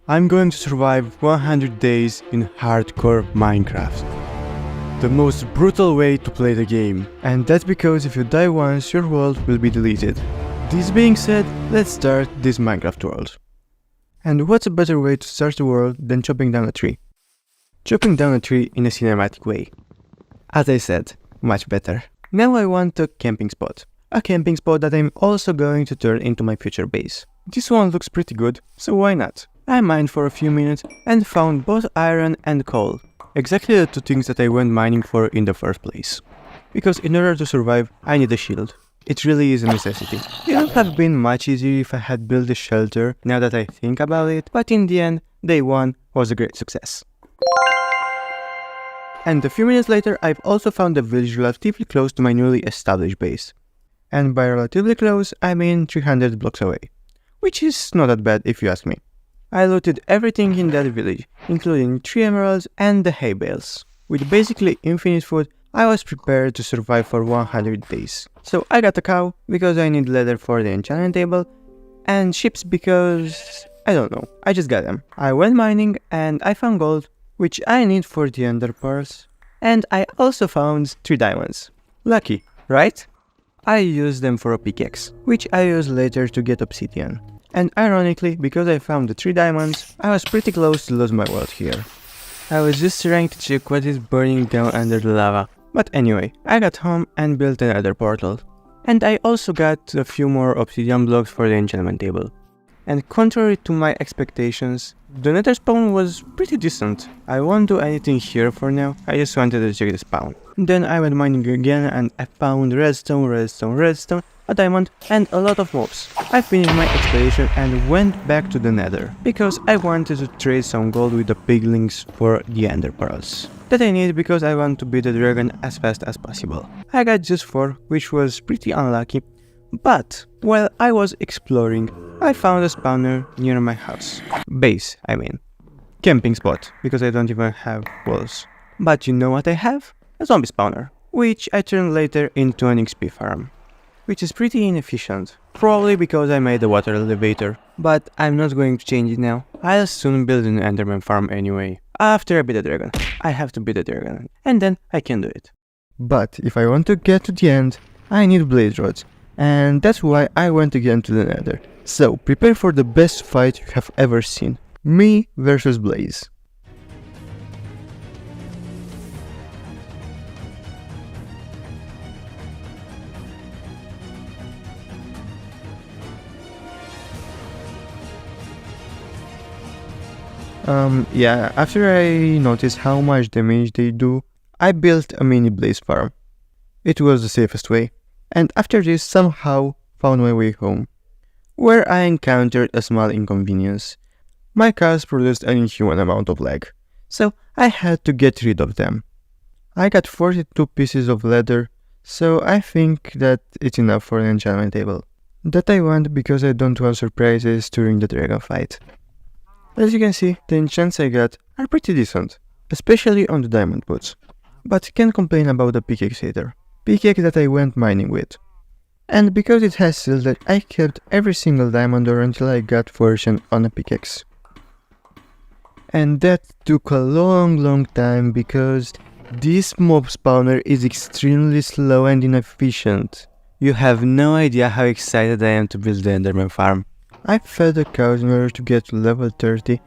I'm going to survive 100 days in hardcore Minecraft. The most brutal way to play the game, and that's because if you die once, your world will be deleted. This being said, let's start this Minecraft world. And what's a better way to start the world than chopping down a tree? Chopping down a tree in a cinematic way. As I said, much better. Now I want a camping spot. A camping spot that I'm also going to turn into my future base. This one looks pretty good, so why not? I mined for a few minutes and found both iron and coal. Exactly the two things that I went mining for in the first place. Because in order to survive, I need a shield. It really is a necessity. It would have been much easier if I had built a shelter, now that I think about it, but in the end, day one was a great success. And a few minutes later, I've also found a village relatively close to my newly established base. And by relatively close, I mean 300 blocks away. Which is not that bad if you ask me. I looted everything in that village, including 3 emeralds and the hay bales. With basically infinite food, I was prepared to survive for 100 days. So I got a cow, because I need leather for the enchantment table, and ships because... I don't know, I just got them. I went mining and I found gold, which I need for the ender pearls, and I also found 3 diamonds. Lucky, right? I used them for a pickaxe, which I used later to get obsidian. And ironically, because I found the 3 diamonds, I was pretty close to lose my world here. I was just trying to check what is burning down under the lava. But anyway, I got home and built another portal. And I also got a few more obsidian blocks for the enchantment table. And contrary to my expectations, the nether spawn was pretty decent. I won't do anything here for now, I just wanted to check the spawn. Then I went mining again and I found redstone, a diamond and a lot of mobs. I finished my expedition and went back to the nether, because I wanted to trade some gold with the piglings for the ender pearls. That I need because I want to beat the dragon as fast as possible. I got just 4, which was pretty unlucky, but while I was exploring, I found a spawner near my house. Base, I mean. Camping spot, because I don't even have walls. But you know what I have? A zombie spawner, which I turned later into an XP farm. Which is pretty inefficient, probably because I made a water elevator, but I'm not going to change it now. I'll soon build an Enderman farm anyway. After I beat the dragon. I have to beat the dragon, and then I can do it. But if I want to get to the end, I need blaze rods, and that's why I went again to the nether. So prepare for the best fight you have ever seen. Me versus Blaze. Yeah, after I noticed how much damage they do, I built a mini blaze farm. It was the safest way, and after this somehow found my way home, where I encountered a small inconvenience. My cows produced an inhuman amount of lag, so I had to get rid of them. I got 42 pieces of leather, so I think that it's enough for an enchantment table. That I want because I don't want surprises during the dragon fight. As you can see, the enchants I got are pretty decent, especially on the diamond boots. But can't complain about the pickaxe either. Pickaxe that I went mining with. And because it has silver, I kept every single diamond ore until I got fortune on a pickaxe. And that took a long time because this mob spawner is extremely slow and inefficient. You have no idea how excited I am to build the Enderman farm. I fed the cows in order to get to level 30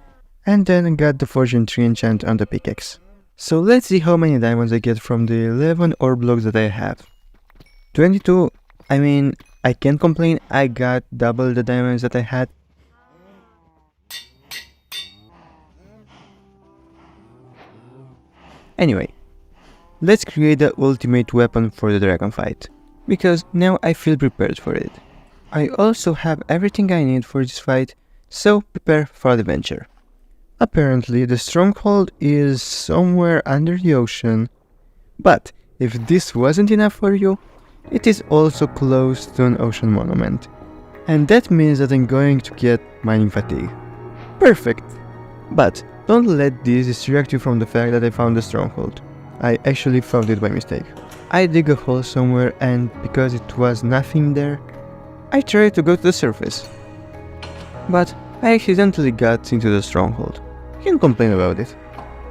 and then got the fortune 3 enchant on the pickaxe. So let's see how many diamonds I get from the 11 ore blocks that I have. 22, I mean, I can't complain, I got double the diamonds that I had. Anyway, let's create the ultimate weapon for the dragon fight, because now I feel prepared for it. I also have everything I need for this fight, so prepare for the adventure. Apparently the Stronghold is somewhere under the ocean, but if this wasn't enough for you, it is also close to an ocean monument, and that means that I'm going to get mining fatigue. Perfect! But don't let this distract you from the fact that I found the Stronghold. I actually found it by mistake. I dig a hole somewhere and because it was nothing there, I tried to go to the surface. But I accidentally got into the Stronghold. Can't complain about it.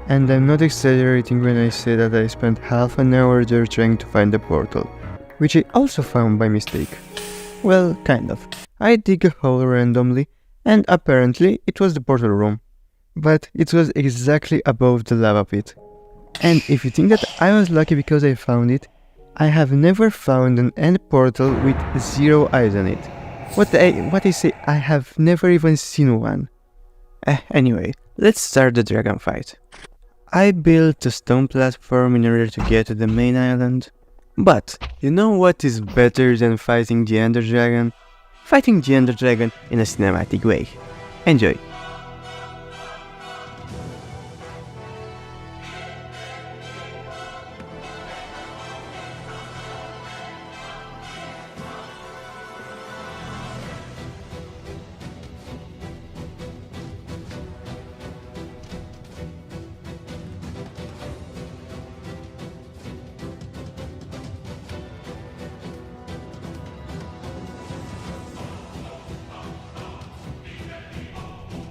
And I'm not exaggerating when I say that I spent half an hour there trying to find the portal, which I also found by mistake. Well, kind of. I dig a hole randomly, and apparently it was the portal room. But it was exactly above the lava pit. And if you think that I was lucky because I found it, I have never found an end portal with 0 eyes on it. What I say, I have never even seen one. Anyway, let's start the dragon fight. I built a stone platform in order to get to the main island. But, you know what is better than fighting the Ender Dragon? Fighting the Ender Dragon in a cinematic way. Enjoy!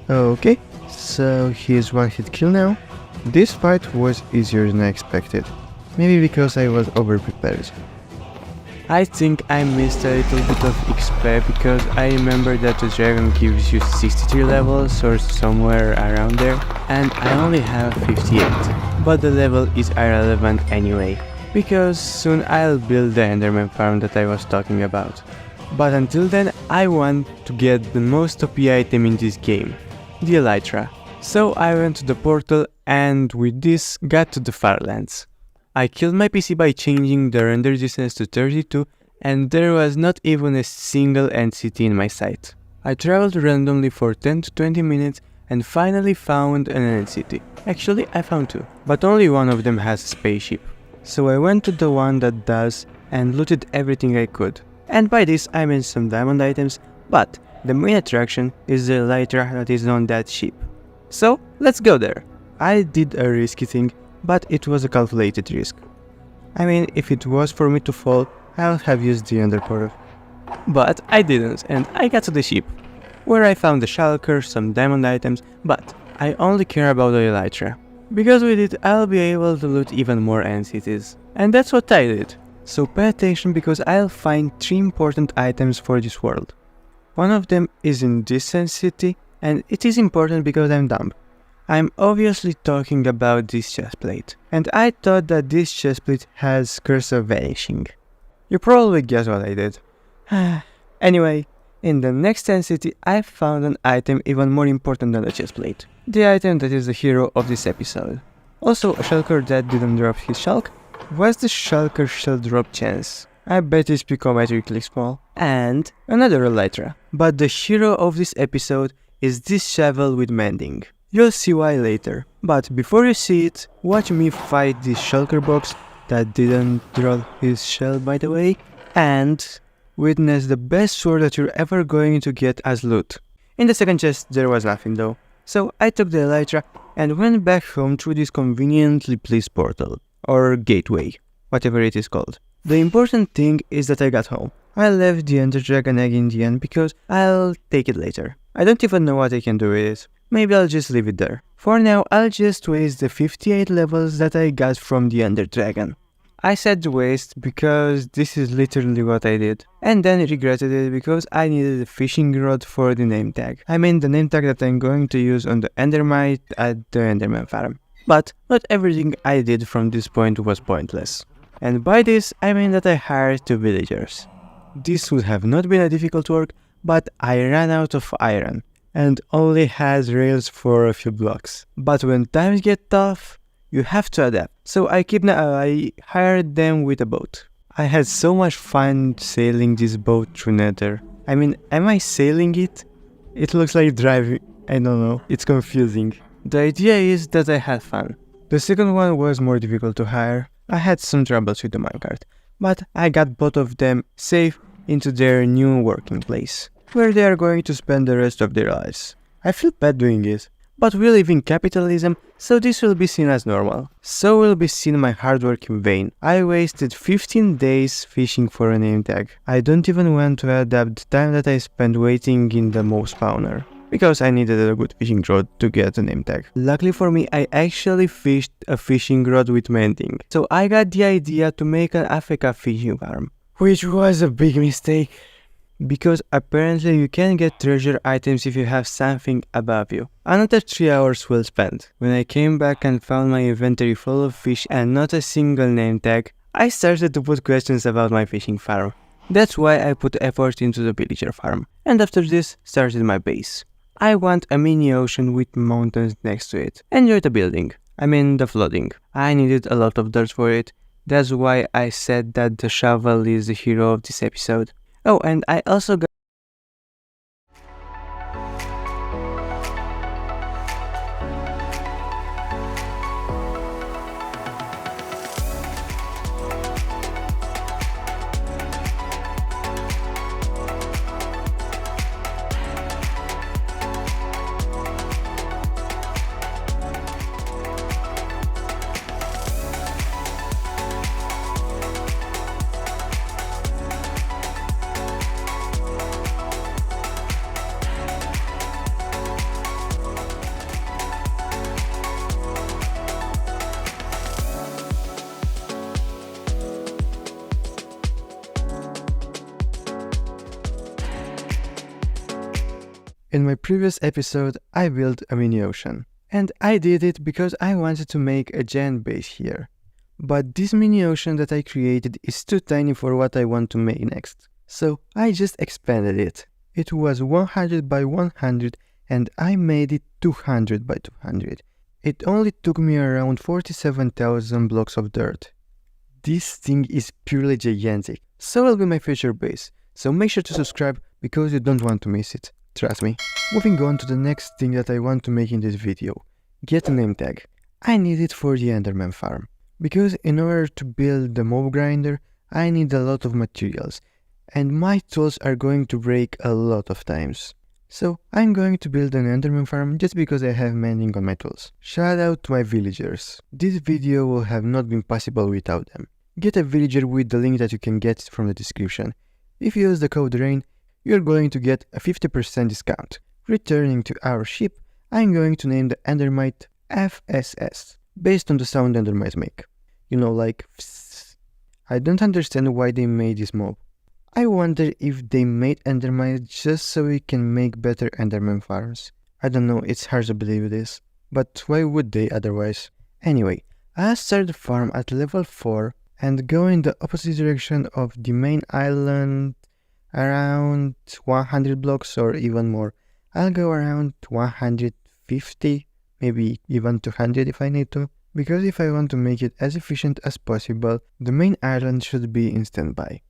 Okay, so here's one hit kill now. This fight was easier than I expected. Maybe because I was over-prepared. I think I missed a little bit of XP because I remember that the dragon gives you 63 levels or somewhere around there, and I only have 58. But the level is irrelevant anyway, because soon I'll build the Enderman farm that I was talking about. But until then, I want to get the most OP item in this game, the elytra. So I went to the portal and with this got to the Farlands. I killed my PC by changing the render distance to 32 and there was not even a single end city in my sight. I traveled randomly for 10 to 20 minutes and finally found an end city. Actually I found 2, but only one of them has a spaceship. So I went to the one that does and looted everything I could. And by this I mean some diamond items, but the main attraction is the elytra that is on that ship. So let's go there. I did a risky thing, but it was a calculated risk. I mean, if it was for me to fall, I'll have used the ender portal. But I didn't, and I got to the ship, where I found the shulker, some diamond items, but I only care about the elytra. Because with it I'll be able to loot even more end cities. And that's what I did. So pay attention because I'll find 3 important items for this world. One of them is in this end city, and it is important because I'm dumb. I'm obviously talking about this chestplate, and I thought that this chestplate has Curse of Vanishing. You probably guessed what I did. Anyway, in the next end city I found an item even more important than the chestplate. The item that is the hero of this episode. Also, a shulker that didn't drop his shulk. What's the shulker shall drop chance? I bet it's picometrically small. And another elytra. But the hero of this episode is this shovel with mending. You'll see why later. But before you see it, watch me fight this shulker box that didn't drop his shell by the way, and witness the best sword that you're ever going to get as loot. In the second chest there was nothing though. So I took the elytra and went back home through this conveniently placed portal. Or gateway, whatever it is called. The important thing is that I got home. I left the Ender Dragon egg in the end because I'll take it later. I don't even know what I can do with it. Maybe I'll just leave it there. For now, I'll just waste the 58 levels that I got from the Ender Dragon. I said waste because this is literally what I did. And then regretted it because I needed a fishing rod for the name tag. I mean the name tag that I'm going to use on the Endermite at the Enderman farm. But not everything I did from this point was pointless. And by this I mean that I hired 2 villagers. This would have not been a difficult work, but I ran out of iron and only has rails for a few blocks. But when times get tough, you have to adapt. So I hired them with a boat. I had so much fun sailing this boat through Nether. I mean, am I sailing it? It looks like driving. I don't know, it's confusing. The idea is that I had fun. The second one was more difficult to hire. I had some troubles with the minecart, but I got both of them safe into their new working place, where they are going to spend the rest of their lives. I feel bad doing it, but we live in capitalism, so this will be seen as normal. So will be seen my hard work in vain. I wasted 15 days fishing for a name tag. I don't even want to add up the time that I spent waiting in the mob spawner. because I needed a good fishing rod to get a name tag. Luckily for me, I actually fished a fishing rod with mending, so I got the idea to make an Africa fishing farm, which was a big mistake, because apparently you can get treasure items if you have something above you. Another 3 hours well spent. When I came back and found my inventory full of fish and not a single name tag, I started to put questions about my fishing farm. That's why I put effort into the villager farm, and after this started my base. I want a mini ocean with mountains next to it. Enjoy the building, the flooding. I needed a lot of dirt for it, that's why I said that the shovel is the hero of this episode. Oh, and I also got In my previous episode, I built a mini ocean, and I did it because I wanted to make a giant base here. But this mini ocean that I created is too tiny for what I want to make next, so I just expanded it. It was 100 by 100 and I made it 200 by 200. It only took me around 47,000 blocks of dirt. This thing is purely gigantic, so will be my future base, so make sure to subscribe because you don't want to miss it. Trust me. Moving on to the next thing that I want to make in this video. Get a name tag. I need it for the Enderman farm. Because in order to build the mob grinder, I need a lot of materials. And my tools are going to break a lot of times. So I'm going to build an Enderman farm just because I have mending on my tools. Shout out to my villagers. This video will have not been possible without them. Get a villager with the link that you can get from the description. If you use the code RAIN, you're going to get a 50% discount. Returning to our ship, I'm going to name the Endermite FSS, based on the sound Endermites make. You know, like fss. I don't understand why they made this mob. I wonder if they made Endermites just so we can make better Enderman farms. I don't know, it's hard to believe this, but why would they otherwise? Anyway, I'll start the farm at level 4 and go in the opposite direction of the main island around 100 blocks or even more. I'll go around 150, maybe even 200 if I need to, because if I want to make it as efficient as possible, the main island should be in standby.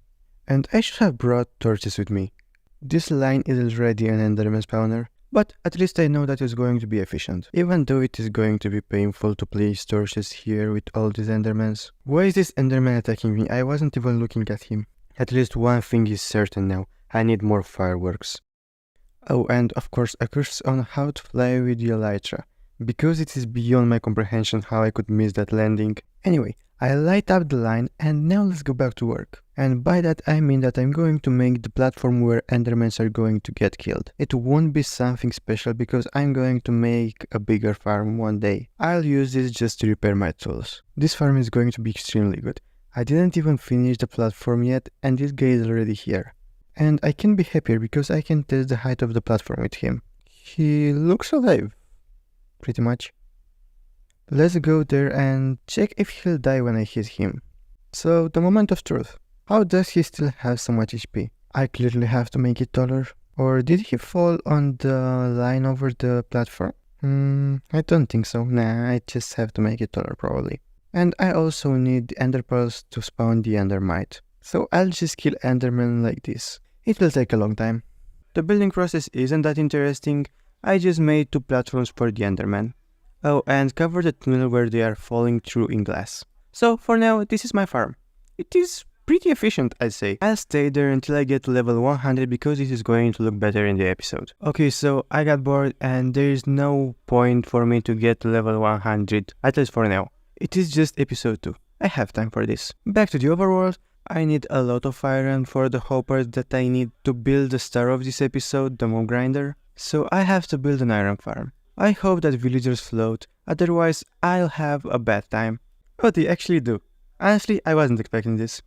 And I should have brought torches with me. This line is already an Enderman spawner, but at least I know that it's going to be efficient, even though it is going to be painful to place torches here with all these Endermans. Why is this Enderman attacking me? I wasn't even looking at him. At least one thing is certain now, I need more fireworks. Oh, and of course a curse on how to fly with the elytra, because it is beyond my comprehension how I could miss that landing. Anyway, I light up the line and now let's go back to work. And by that I mean that I'm going to make the platform where Endermans are going to get killed. It won't be something special because I'm going to make a bigger farm one day. I'll use this just to repair my tools. This farm is going to be extremely good. I didn't even finish the platform yet and this guy is already here. And I can be happier because I can test the height of the platform with him. He looks alive, pretty much. Let's go there and check if he'll die when I hit him. So, the moment of truth. How does he still have so much HP? I clearly have to make it taller. Or did he fall on the line over the platform? I don't think so. Nah, I just have to make it taller probably. And I also need ender pearls to spawn the endermite. So I'll just kill endermen like this. It will take a long time. The building process isn't that interesting. I just made 2 platforms for the enderman. Oh, and cover the tunnel where they are falling through in glass. So for now, this is my farm. It is pretty efficient, I'd say. I'll stay there until I get to level 100 because this is going to look better in the episode. Okay, so I got bored and there is no point for me to get to level 100, at least for now. It is just episode 2. I have time for this. Back to the overworld. I need a lot of iron for the hoppers that I need to build the star of this episode, the mob grinder. So I have to build an iron farm. I hope that villagers float, otherwise I'll have a bad time. Oh, they actually do. Honestly, I wasn't expecting this.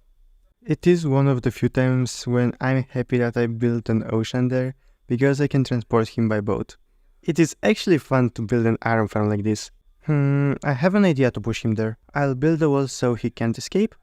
It is one of the few times when I'm happy that I built an ocean there, because I can transport him by boat. It is actually fun to build an iron farm like this. I have an idea to push him there. I'll build a wall so he can't escape,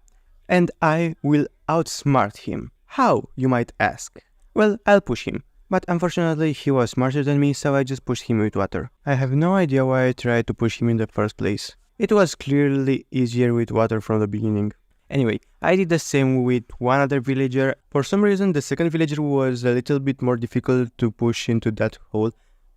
and I will outsmart him. How, you might ask? Well, I'll push him. But unfortunately, he was smarter than me, so I just pushed him with water. I have no idea why I tried to push him in the first place. It was clearly easier with water from the beginning. Anyway, I did the same with one other villager. For some reason, the second villager was a little bit more difficult to push into that hole.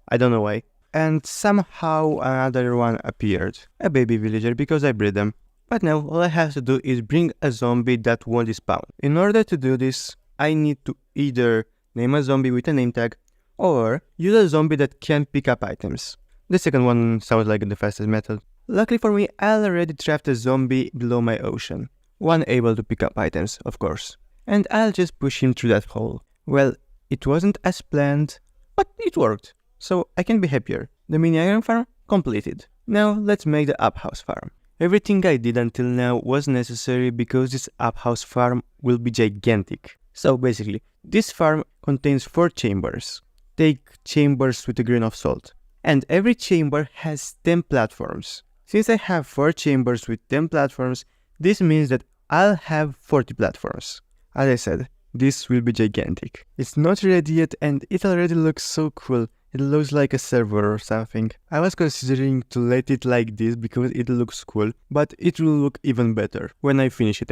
I don't know why. And somehow another one appeared. A baby villager, because I bred them. But now all I have to do is bring a zombie that won't despawn. In order to do this, I need to either name a zombie with a name tag, or use a zombie that can pick up items. The second one sounds like the fastest method. Luckily for me, I already trapped a zombie below my ocean. One able to pick up items, of course. And I'll just push him through that hole. Well, it wasn't as planned, but it worked. So I can be happier. The mini iron farm completed. Now let's make the uphouse farm. Everything I did until now was necessary because this uphouse farm will be gigantic. So basically, this farm contains 4 chambers. Take chambers with a grain of salt. And every chamber has 10 platforms. Since I have 4 chambers with 10 platforms, this means that I'll have 40 platforms. As I said, this will be gigantic. It's not ready yet and it already looks so cool. It looks like a server or something. I was considering to let it like this because it looks cool, but it will look even better when I finish it,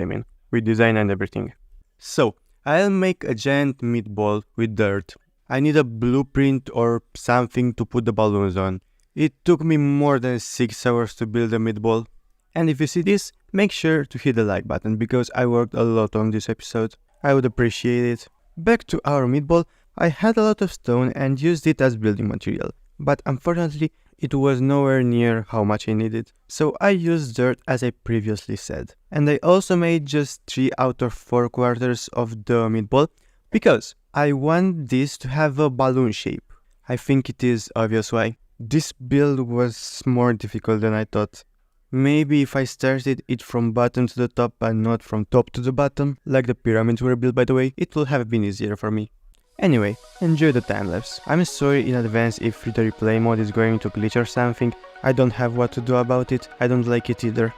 with design and everything. So, I'll make a giant meatball with dirt. I need a blueprint or something to put the balloons on. It took me more than 6 hours to build a meatball. And if you see this, make sure to hit the like button because I worked a lot on this episode. I would appreciate it. Back to our meatball, I had a lot of stone and used it as building material, but unfortunately it was nowhere near how much I needed, so I used dirt as I previously said. And I also made just 3 out of 4 quarters of the meatball because I want this to have a balloon shape. I think it is obvious why. This build was more difficult than I thought. Maybe if I started it from bottom to the top and not from top to the bottom, like the pyramids were built by the way, it would have been easier for me. Anyway, enjoy the time-lapse. I'm sorry in advance if the replay mode is going to glitch or something. I don't have what to do about it, I don't like it either.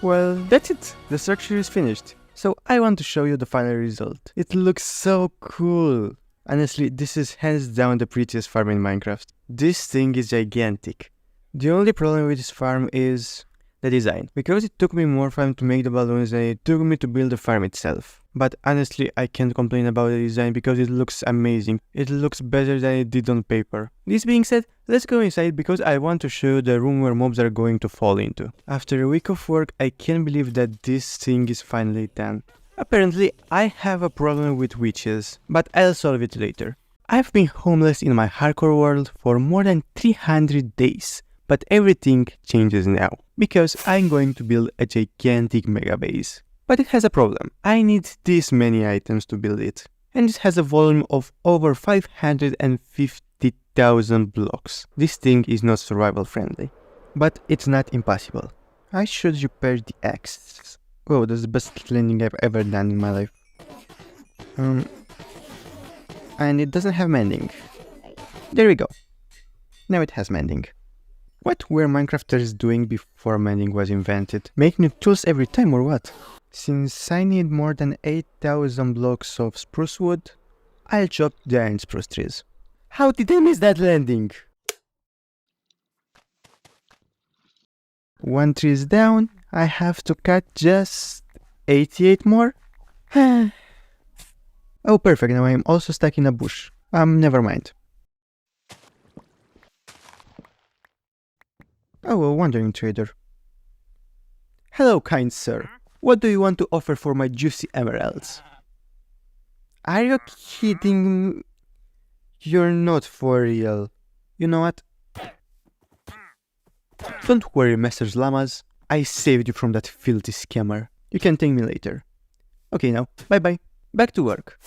Well, that's it. The structure is finished. So I want to show you the final result. It looks so cool. Honestly, this is hands down the prettiest farm in Minecraft. This thing is gigantic. The only problem with this farm is the design, because it took me more time to make the balloons than it took me to build the farm itself. But honestly, I can't complain about the design because it looks amazing. It looks better than it did on paper. This being said, let's go inside because I want to show you the room where mobs are going to fall into. After a week of work, I can't believe that this thing is finally done. Apparently, I have a problem with witches, but I'll solve it later. I've been homeless in my hardcore world for more than 300 days. But everything changes now, because I'm going to build a gigantic mega base. But it has a problem. I need this many items to build it. And it has a volume of over 550,000 blocks. This thing is not survival friendly. But it's not impossible. I should repair the axe. Oh, that's the best landing I've ever done in my life. And it doesn't have mending. There we go. Now it has mending. What were Minecrafters doing before mending was invented? Make new tools every time or what? Since I need more than 8,000 blocks of spruce wood, I'll chop giant spruce trees. How did I miss that landing? 1 tree is down, I have to cut just 88 more? Oh, perfect, now I'm also stuck in a bush. Never mind. Oh, a wandering trader. Hello, kind sir. What do you want to offer for my juicy emeralds? Are you kidding? You're not for real. You know what? Don't worry, Master's Llamas. I saved you from that filthy scammer. You can thank me later. Okay now, bye-bye. Back to work.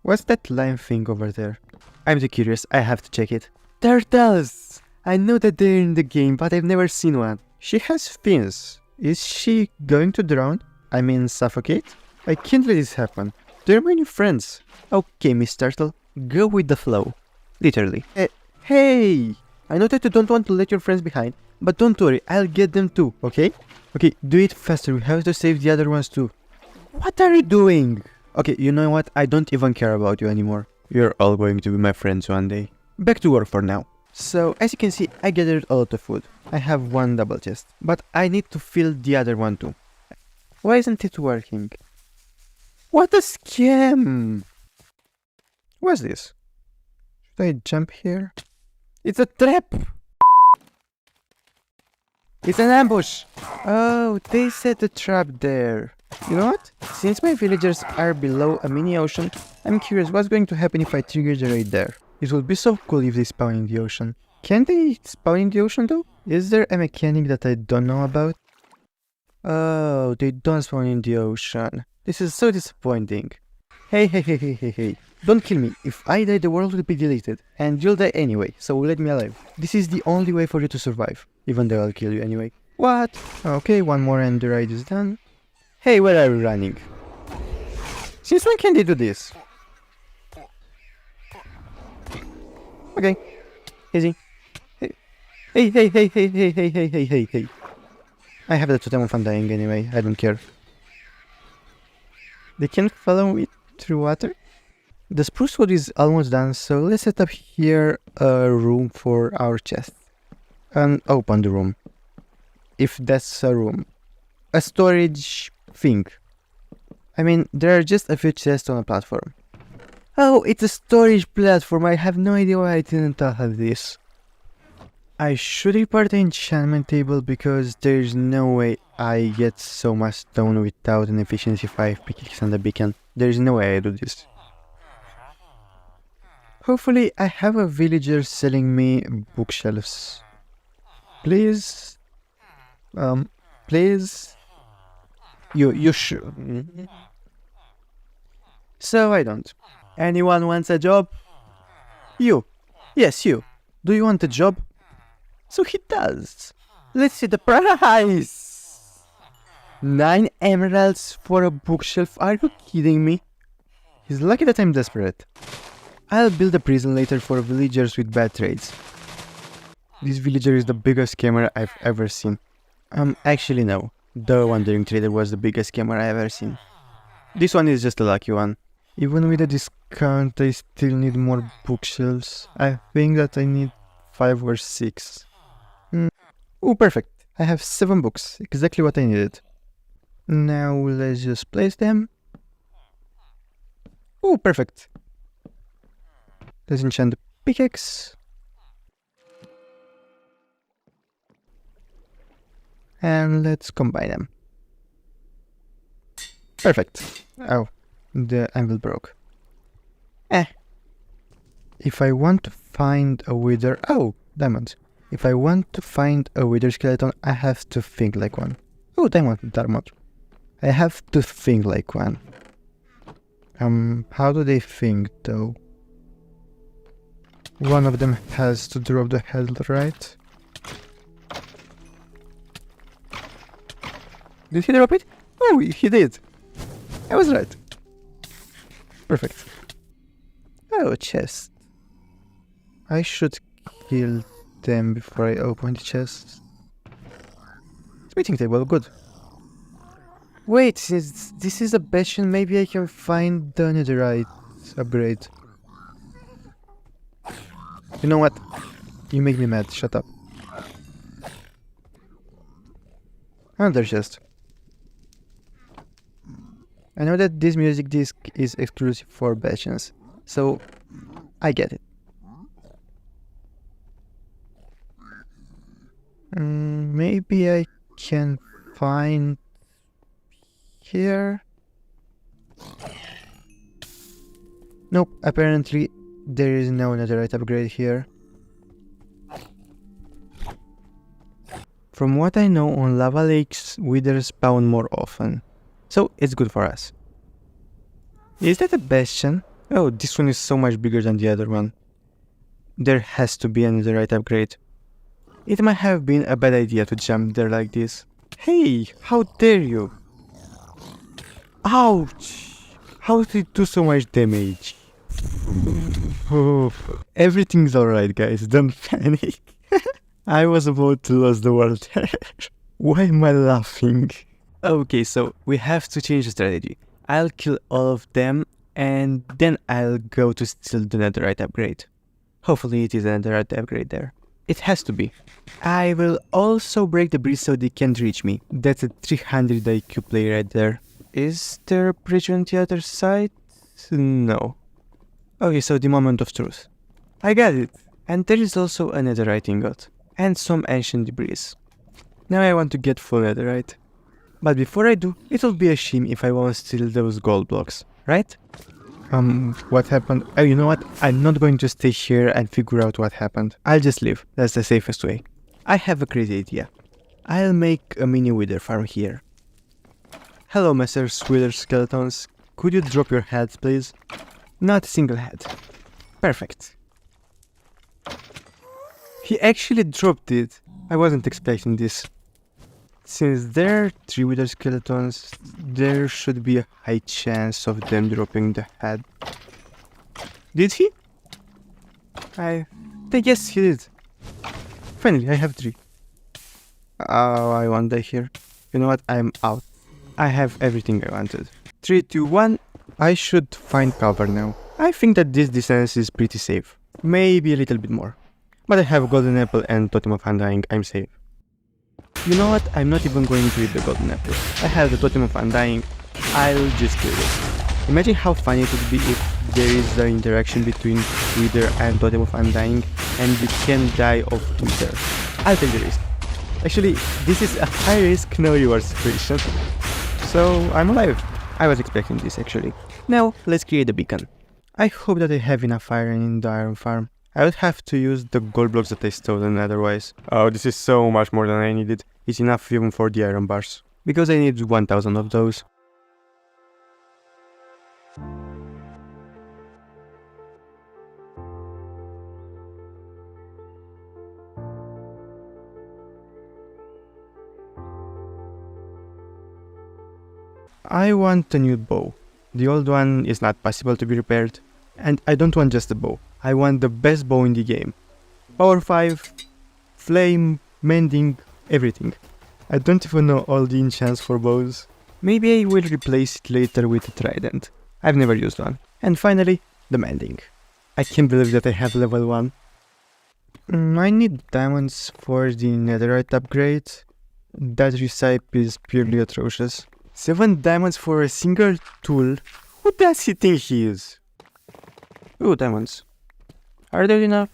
What's that lime thing over there? I'm too curious, I have to check it. Turtles! I know that they're in the game, but I've never seen one. She has fins. Is she going to drown? I mean, suffocate? I can't let this happen. They're my new friends. Okay, Miss Turtle, go with the flow. Literally. Hey! I know that you don't want to let your friends behind, but don't worry, I'll get them too, okay? Okay, do it faster, we have to save the other ones too. What are you doing? Okay, you know what? I don't even care about you anymore. You're all going to be my friends one day. Back to work for now. So, as you can see, I gathered a lot of food. I have one double chest, but I need to fill the other one too. Why isn't it working? What a scam! What's this? Should I jump here? It's a trap! It's an ambush! Oh, they set a trap there. You know what? Since my villagers are below a mini ocean, I'm curious what's going to happen if I trigger the raid there. It would be so cool if they spawn in the ocean. Can they spawn in the ocean though? Is there a mechanic that I don't know about? Oh, they don't spawn in the ocean. This is so disappointing. Hey. Don't kill me. If I die, the world will be deleted. And you'll die anyway, so let me alive. This is the only way for you to survive. Even though I'll kill you anyway. What? Okay, one more Netherite is done. Hey, where are you running? Since when can they do this? Okay. Easy. Hey. I have the totem of undying anyway, I don't care. They can follow me through water? The spruce wood is almost done, so let's set up here a room for our chest. And open the room. If that's a room. A storage thing. I mean, there are just a few chests on a platform. Oh, it's a storage platform, I have no idea why I didn't have this. I should report the enchantment table because there's no way I get so much stone without an efficiency 5 pickaxe and a beacon. There's no way I do this. Hopefully I have a villager selling me bookshelves. Please? Please? You should. So I don't. Anyone wants a job? You. Yes, you. Do you want a job? So he does. Let's see the price. 9 emeralds for a bookshelf. Are you kidding me? He's lucky that I'm desperate. I'll build a prison later for villagers with bad trades. This villager is the biggest scammer I've ever seen. Actually no. The wandering trader was the biggest scammer I've ever seen. This one is just a lucky one. Even with a discount, I still need more bookshelves. I think that I need 5 or 6. Oh, perfect. I have 7 books. Exactly what I needed. Now let's just place them. Oh, perfect. Let's enchant the pickaxe. And let's combine them. Perfect. Oh, the anvil broke. If I want to find a wither... Oh, diamonds. If I want to find a wither skeleton, I have to think like one. Oh, diamond. I have to think like one. How do they think though? One of them has to drop the head, right? Did he drop it? Oh, he did. I was right. Perfect. Oh, chest. I should kill them before I open the chest. Smithing table, good. Wait, since this is a bastion, maybe I can find the Netherite upgrade. You know what? You make me mad, shut up. Another chest. I know that this music disc is exclusive for Bastions, so I get it. Maybe I can find here. Nope, apparently there is no netherite upgrade here. From what I know, on lava lakes withers spawn more often, so it's good for us. Is that a bastion? Oh, this one is so much bigger than the other one. There has to be a netherite upgrade. It might have been a bad idea to jump there like this. Hey, how dare you? Ouch! How did it do so much damage? Oh, everything's alright, guys, don't panic. I was about to lose the world there. Why am I laughing? Okay, so we have to change the strategy. I'll kill all of them and then I'll go to steal the netherite upgrade. Hopefully it is a netherite upgrade there. It has to be. I will also break the bridge so they can't reach me. That's a 300 IQ play right there. Is there a bridge on the other side? No. Okay, so the moment of truth. I got it. And there is also a netherite ingot. And some ancient debris. Now I want to get full netherite. But before I do, it'll be a shame if I won't steal those gold blocks, right? What happened? Oh, you know what? I'm not going to stay here and figure out what happened. I'll just leave. That's the safest way. I have a crazy idea. I'll make a mini wither farm here. Hello, Messrs. Wither Skeletons. Could you drop your heads, please? Not a single head. Perfect. He actually dropped it. I wasn't expecting this. Since there are 3 wither skeletons, there should be a high chance of them dropping the head. Did he? I guess he did. Finally, I have 3. Oh, I won't die here. You know what? I'm out. I have everything I wanted. 3, 2, 1. I should find cover now. I think that this distance is pretty safe. Maybe a little bit more. But I have a golden apple and totem of undying. I'm safe. You know what? I'm not even going to eat the golden apple. I have the totem of undying. I'll just kill it. Imagine how funny it would be if there is an interaction between wither and totem of undying and you can die of wither. I'll take the risk. Actually, this is a high risk, no reward situation. So I'm alive. I was expecting this actually. Now let's create a beacon. I hope that I have enough iron in the iron farm. I would have to use the gold blocks that I stolen otherwise. Oh, this is so much more than I needed. It's enough even for the iron bars. Because I need 1000 of those. I want a new bow. The old one is not possible to be repaired. And I don't want just a bow. I want the best bow in the game. Power 5, flame, mending, everything. I don't even know all the enchants for bows. Maybe I will replace it later with a trident. I've never used one. And finally, the mending. I can't believe that I have level 1. I need diamonds for the netherite upgrade. That recipe is purely atrocious. 7 diamonds for a single tool? Who does he think he is? Ooh, diamonds. Are there enough?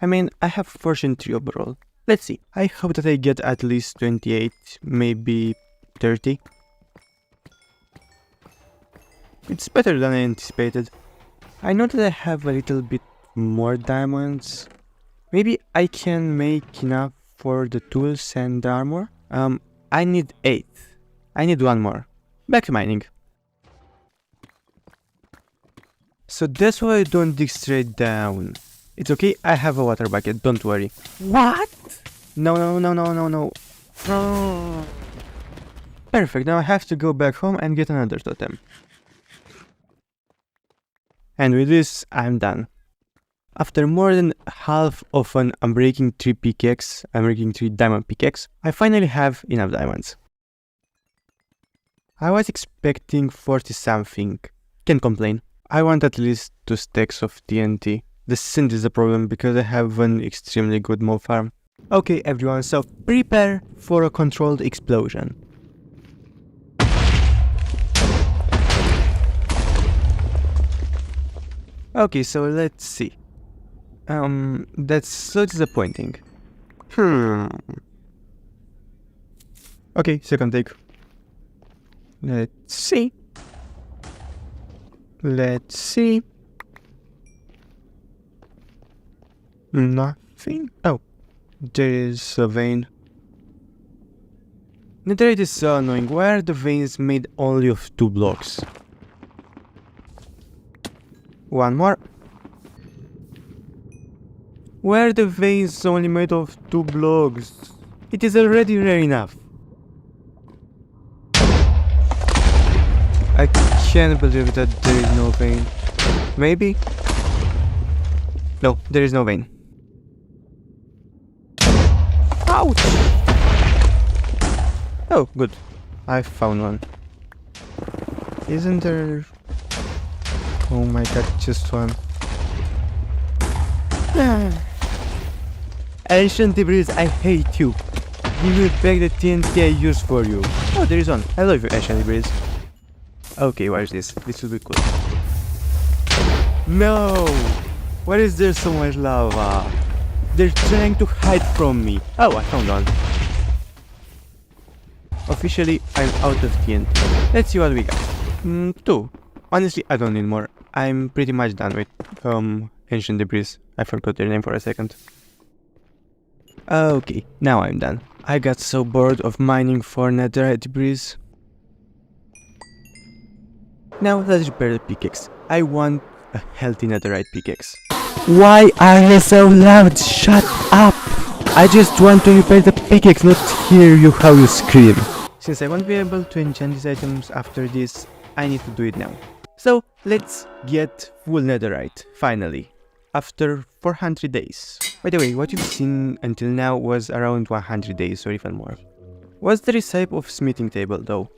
I mean, I have fortune 3 overall. Let's see. I hope that I get at least 28, maybe 30. It's better than I anticipated. I know that I have a little bit more diamonds. Maybe I can make enough for the tools and the armor. I need 8. I need 1 more. Back to mining. So that's why I don't dig straight down. It's okay, I have a water bucket, don't worry. What? No. No. Perfect, now I have to go back home and get another totem. And with this, I'm done. After more than half of an Unbreaking 3 pickaxe, Unbreaking 3 diamond pickaxe, I finally have enough diamonds. I was expecting 40 something. Can't complain. I want at least 2 stacks of TNT. The scent is a problem because I have an extremely good mob farm. Okay everyone, so prepare for a controlled explosion. Okay, so let's see. That's so disappointing. Okay, second take. Let's see. Let's see. Nothing. Oh, there is a vein. Netherite is so annoying. Why are the veins made only of 2 blocks? One more. Why are the veins only made of 2 blocks? It is already rare enough. I can't believe that there is no vein. Maybe? No, there is no vein. Ouch! Oh, good. I found one. Isn't there... Oh my god, just one. Ancient debris, I hate you. Give me back the TNT I used for you. Oh, there is one. I love you, ancient debris. Okay, what is this? This will be cool. No! Why is there so much lava? They're trying to hide from me. Oh, I found one. Officially, I'm out of TNT. Let's see what we got. 2. Honestly, I don't need more. I'm pretty much done with ancient debris. I forgot their name for a second. Okay, now I'm done. I got so bored of mining for netherite debris. Now let's repair the pickaxe. I want a healthy netherite pickaxe. Why are you so loud? Shut up! I just want to repair the pickaxe, not hear you how you scream. Since I won't be able to enchant these items after this, I need to do it now. So let's get full netherite, finally. After 400 days. By the way, what you've seen until now was around 100 days or even more. What's the recipe of smithing table though?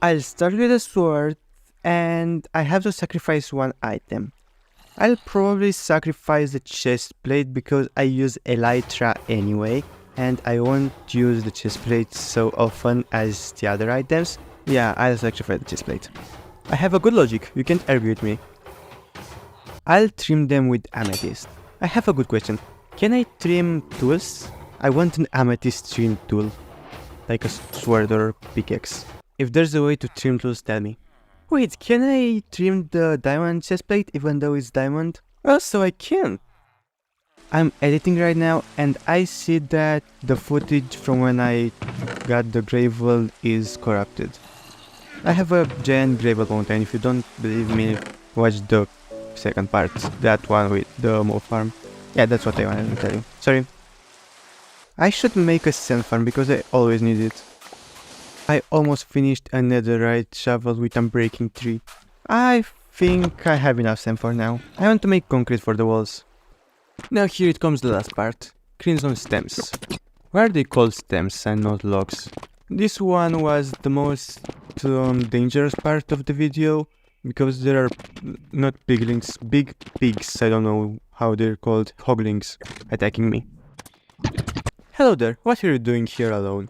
I'll start with a sword and I have to sacrifice one item. I'll probably sacrifice the chest plate because I use elytra anyway and I won't use the chest plate so often as the other items. Yeah, I'll sacrifice the chest plate. I have a good logic, you can't argue with me. I'll trim them with amethyst. I have a good question. Can I trim tools? I want an amethyst trim tool. Like a sword or pickaxe. If there's a way to trim tools, tell me. Wait, can I trim the diamond chest plate even though it's diamond? Oh, so I can! I'm editing right now and I see that the footage from when I got the gravel is corrupted. I have a giant gravel mountain. If you don't believe me, watch the second part. That one with the mob farm. Yeah, that's what I wanted to tell you. Sorry. I should make a sand farm because I always need it. I almost finished a netherite shovel with unbreaking tree. I think I have enough sand for now. I want to make concrete for the walls. Now here it comes the last part. Crimson stems. Why are they called stems and not logs? This one was the most dangerous part of the video because there are not piglings, big pigs, I don't know how they're called, hoglings, attacking me. Hello there, what are you doing here alone?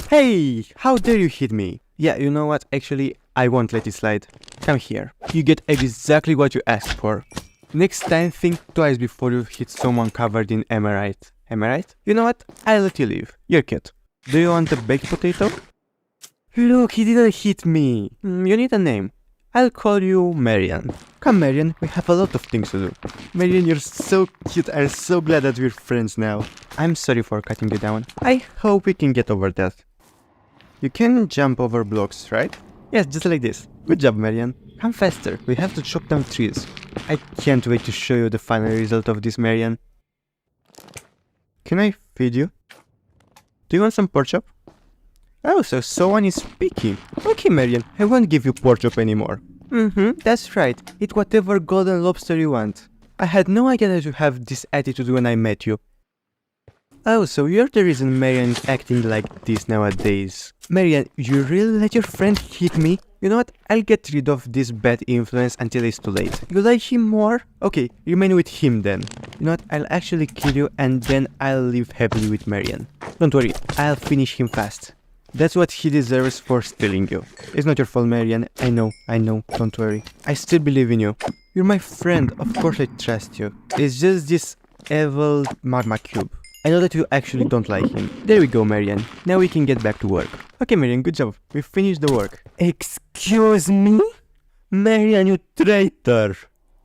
Hey, how dare you hit me? Yeah, you know what, actually, I won't let it slide. Come here. You get exactly what you asked for. Next time, think twice before you hit someone covered in emerite. Emerite? You know what, I'll let you leave. You're cute. Do you want a baked potato? Look, he didn't hit me. You need a name. I'll call you Marian. Come Marian, we have a lot of things to do. Marian, you're so cute, I'm so glad that we're friends now. I'm sorry for cutting you down. I hope we can get over that. You can jump over blocks, right? Yes, just like this. Good job, Marian. Come faster, we have to chop down trees. I can't wait to show you the final result of this, Marian. Can I feed you? Do you want some pork chop? Oh, so someone is speaking. Okay, Marian, I won't give you pork chop anymore. That's right. Eat whatever golden lobster you want. I had no idea that you have this attitude when I met you. Oh, so you're the reason Marian is acting like this nowadays. Marian, you really let your friend hit me? You know what? I'll get rid of this bad influence until it's too late. You like him more? Okay, remain with him then. You know what? I'll actually kill you and then I'll live happily with Marian. Don't worry, I'll finish him fast. That's what he deserves for stealing you. It's not your fault, Marian. I know, don't worry. I still believe in you. You're my friend, of course I trust you. It's just this evil magma cube. I know that you actually don't like him. There we go, Marian. Now we can get back to work. Okay, Marian, good job. We finished the work. Excuse me? Marian, you traitor!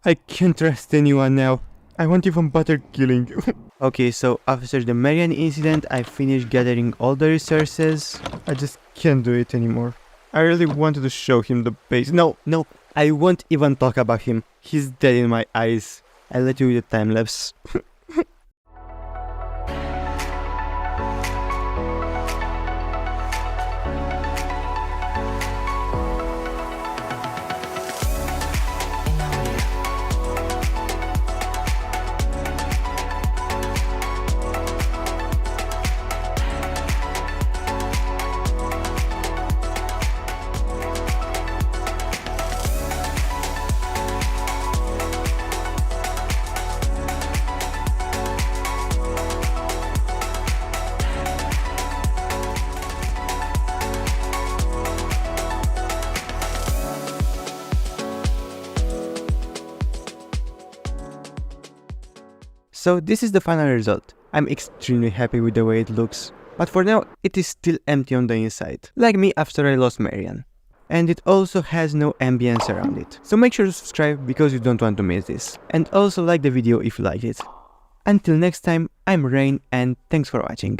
I can't trust anyone now. I won't even bother killing you. Okay, so after the Marian incident, I finished gathering all the resources. I just can't do it anymore. I really wanted to show him the base. No, I won't even talk about him. He's dead in my eyes. I'll let you with the time lapse. So this is the final result. I'm extremely happy with the way it looks. But for now, it is still empty on the inside. Like me after I lost Marian. And it also has no ambience around it. So make sure to subscribe because you don't want to miss this. And also like the video if you liked it. Until next time, I'm Rain and thanks for watching.